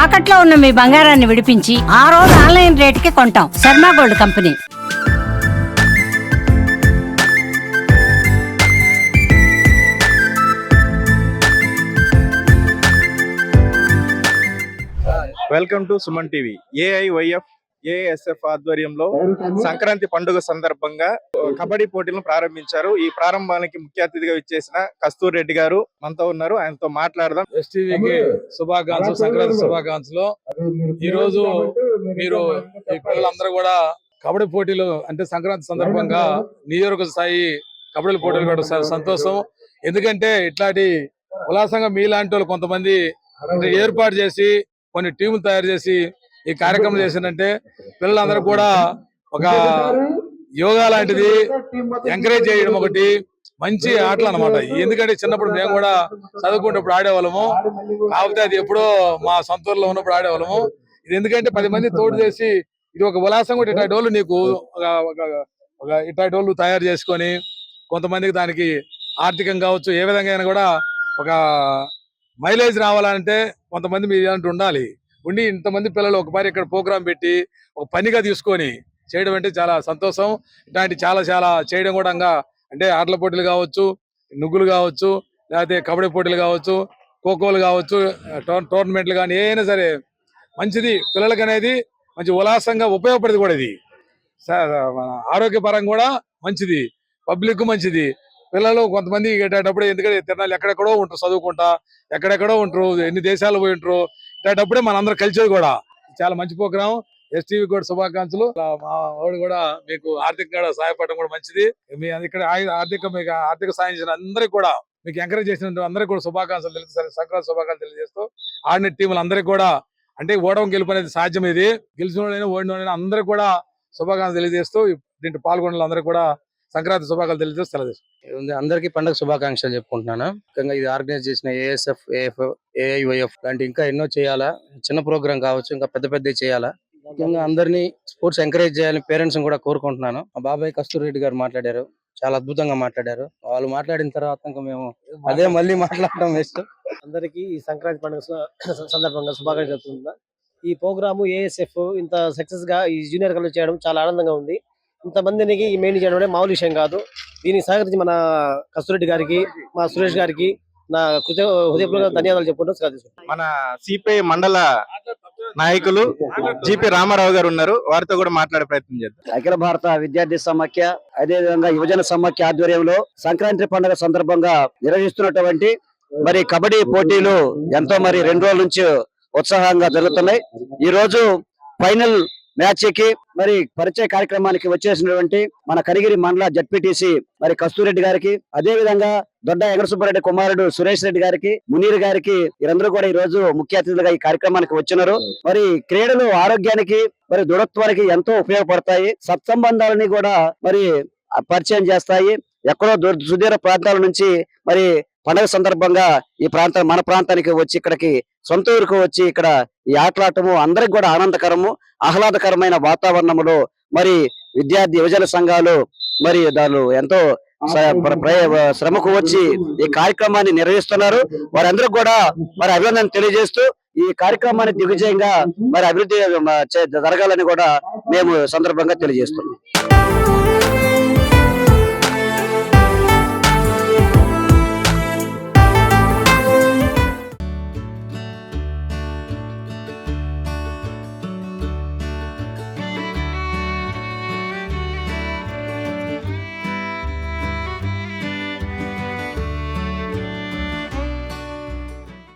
తాకట్లో ఉన్న మీ బంగారాన్ని విడిపించి ఆ రోజు ఆన్లైన్ రేటుకి కొంటాం. Sharma gold company. Welcome to Suman TV. AIYF ASF ఆధ్వర్యంలో సంక్రాంతి పండుగ సందర్భంగా కబడ్డీ పోటీలను ప్రారంభించారు. ఈ ప్రారంభానికి ముఖ్య అతిథిగా ఇచ్చేసిన కస్తూర్ రెడ్డి గారు మనతో ఉన్నారు. ఆయనతో మాట్లాడదాం. ఎస్టీవీకి శుభాకాంక్షలు, సంక్రాంతి శుభాకాంక్షలు. ఈ రోజు మీరు ఈ పిల్లలందరూ కూడా కబడ్డీ పోటీలు అంటే సంక్రాంతి సందర్భంగా నియోజక స్థాయి కబడ్డీ పోటీలు పెట్టడం సంతోషం. ఎందుకంటే ఇట్లాంటి ఉల్లాసంగా మీలాంటి వాళ్ళు కొంతమంది ఏర్పాటు చేసి కొన్ని టీములు తయారు చేసి ఈ కార్యక్రమం చేసిందంటే పిల్లలందరూ కూడా ఒక యోగా లాంటిది ఎంకరేజ్ చేయడం ఒకటి మంచి ఆటలు అనమాట. ఎందుకంటే చిన్నప్పుడు మేము కూడా చదువుకున్నప్పుడు ఆడేవాళ్ళము, కాకపోతే అది ఎప్పుడో మా సొంత ఊర్లో ఉన్నప్పుడు ఆడేవాళ్ళము. ఇది ఎందుకంటే 10 మంది తోడు చేసి ఇది ఒక ఉల్లాసం కూడా ఇట్లాంటి వాళ్ళు నీకు ఒక ఇట్లాంటి వాళ్ళు తయారు చేసుకొని కొంతమందికి దానికి ఆర్థికంగా కావచ్చు ఏ విధంగా అయినా కూడా ఒక మైలేజ్ రావాలంటే కొంతమంది మీ ఇలాంటి ఉండాలి. ఉండి ఇంతమంది పిల్లలు ఒక మరి ఇక్కడ ప్రోగ్రాం పెట్టి ఒక పనిగా తీసుకొని చేయడం అంటే చాలా సంతోషం. ఇట్లాంటి చాలా చాలా చేయడం కూడా అంటే ఆటల పోటీలు కావచ్చు, నుగ్గులు కావచ్చు, లేకపోతే కబడ్డీ పోటీలు కావచ్చు, ఖోఖోలు కావచ్చు, టోర్నమెంట్లు కానీ ఏదైనా సరే మంచిది పిల్లలకి అనేది మంచి ఉల్లాసంగా ఉపయోగపడేది కూడా. ఇది ఆరోగ్యపరంగా కూడా మంచిది, పబ్లిక్ మంచిది. పిల్లలు కొంతమంది ఎట్టేటప్పుడు ఎందుకంటే తిరణాలు ఎక్కడెక్కడో ఉంటారు, చదువుకుంటా ఎక్కడెక్కడో ఉంటారు, ఎన్ని దేశాలు పోయి ఉంటారు. ఇట్టేటప్పుడే మనందరం కలిసేది కూడా చాలా మంచి ప్రోగ్రాం. ఎస్టీవీ కూడా శుభాకాంక్షలు. మా వాడు కూడా మీకు ఆర్థికంగా సహాయపడడం కూడా మంచిది. మీ ఇక్కడ మీకు ఆర్థిక సాయం చేసిన అందరికి కూడా మీకు ఎంకరేజ్ చేసిన అందరికి కూడా శుభాకాంక్షలు తెలుసు, సంక్రాంతి శుభాకాంక్షలు తెలియజేస్తూ ఆడిన టీములు అందరికి కూడా అంటే ఓడవం గెలుపు అనేది సాధ్యం. ఇది గెలిచిన ఓడిన అందరికి కూడా శుభాకాంక్షలు తెలియజేస్తూ దీంట్లో పాల్గొన్న అందరికి కూడా సంక్రాంతి శుభాకాంక్షలు తెలియజేస్తూ అందరికీ పండుగ శుభాకాంక్షలు చెప్పుకుంటున్నాను. ముఖ్యంగా ఇది ఆర్గనైజ్ చేసిన ఏఎస్ఎఫ్, ఏఐవైఎఫ్ లాంటి ఇంకా ఎన్నో చేయాలా. చిన్న ప్రోగ్రాం కావచ్చు, ఇంకా పెద్ద పెద్ద చేయాలా. ముఖ్యంగా అందరినీ స్పోర్ట్స్ ఎంకరేజ్ చేయాలని పేరెంట్స్ కూడా కోరుకుంటున్నాను. మా బాబాయ్ కస్తూర్ రెడ్డి గారు మాట్లాడారు, చాలా అద్భుతంగా మాట్లాడారు. వాళ్ళు మాట్లాడిన తర్వాత ఇంకా మేము అదే మళ్ళీ మాట్లాడటం వేస్ట్. అందరికి ఈ సంక్రాంతి పండుగ సందర్భంగా శుభాకాంక్షలు చెప్తున్నా. ఈ ప్రోగ్రాము ఏఎస్ఎఫ్ ఇంత సక్సెస్ గా ఈ జూనియర్ కాలేజ్ చేయడం చాలా ఆనందంగా ఉంది. ఇంతమందికి మెయిన్ చేయడం మామూలు విషయం కాదు. దీనికి సహకరించి మన కస్తూరెడ్డి గారికి, మా సురేష్ గారికి నా హృదయపూర్వక ధన్యవాదాలు చెప్పుకుంటూ మన సిపిఐ మండల నాయకులు జిపి రామారావు గారు ఉన్నారు. వారితో కూడా మాట్లాడే ప్రయత్నం చేద్దాం. అఖిల భారత విద్యార్థి సమాఖ్య, అదే విధంగా యువజన సమాఖ్య ఆధ్వర్యంలో సంక్రాంతి పండుగ సందర్భంగా నిర్వహిస్తున్నటువంటి మరి కబడ్డీ పోటీలు ఎంతో 2 రోజుల నుంచి ఉత్సాహంగా జరుగుతున్నాయి. ఈ రోజు ఫైనల్ మ్యాచ్ కి పరిచయ కార్యక్రమానికి వచ్చేసినటువంటి మన కనిగిరి మండల జడ్పీటీసీ కస్తూరెడ్డి గారికి, అదే విధంగా దొడ్డ వెంకటసుబ్బారెడ్డి కుమారుడు సురేష్ రెడ్డి గారికి, మునీర్ గారికి, వీరందరూ కూడా ఈ రోజు ముఖ్య అతిథులుగా ఈ కార్యక్రమానికి వచ్చినారు. క్రీడలు ఆరోగ్యానికి దృఢత్వానికి ఎంతో ఉపయోగపడతాయి. సత్సంబంధాలని కూడా పరిచయం చేస్తాయి. ఎక్కడో సుదూర ప్రాంతాల నుంచి పండుగ సందర్భంగా ఈ మన ప్రాంతానికి వచ్చి ఇక్కడికి సొంత ఊరికి వచ్చి ఇక్కడ ఈ ఆటలాటము అందరికి కూడా ఆనందకరము, ఆహ్లాదకరమైన వాతావరణంలో విద్యార్థి యువజన సంఘాలు దాని ఎంతో శ్రమకు వచ్చి ఈ కార్యక్రమాన్ని నిర్వహిస్తున్నారు. వారందరూ కూడా అభినందన తెలియజేస్తూ ఈ కార్యక్రమాన్ని దిగ్విజయంగా అభివృద్ధి జరగాలని కూడా మేము సందర్భంగా తెలియజేస్తున్నాం.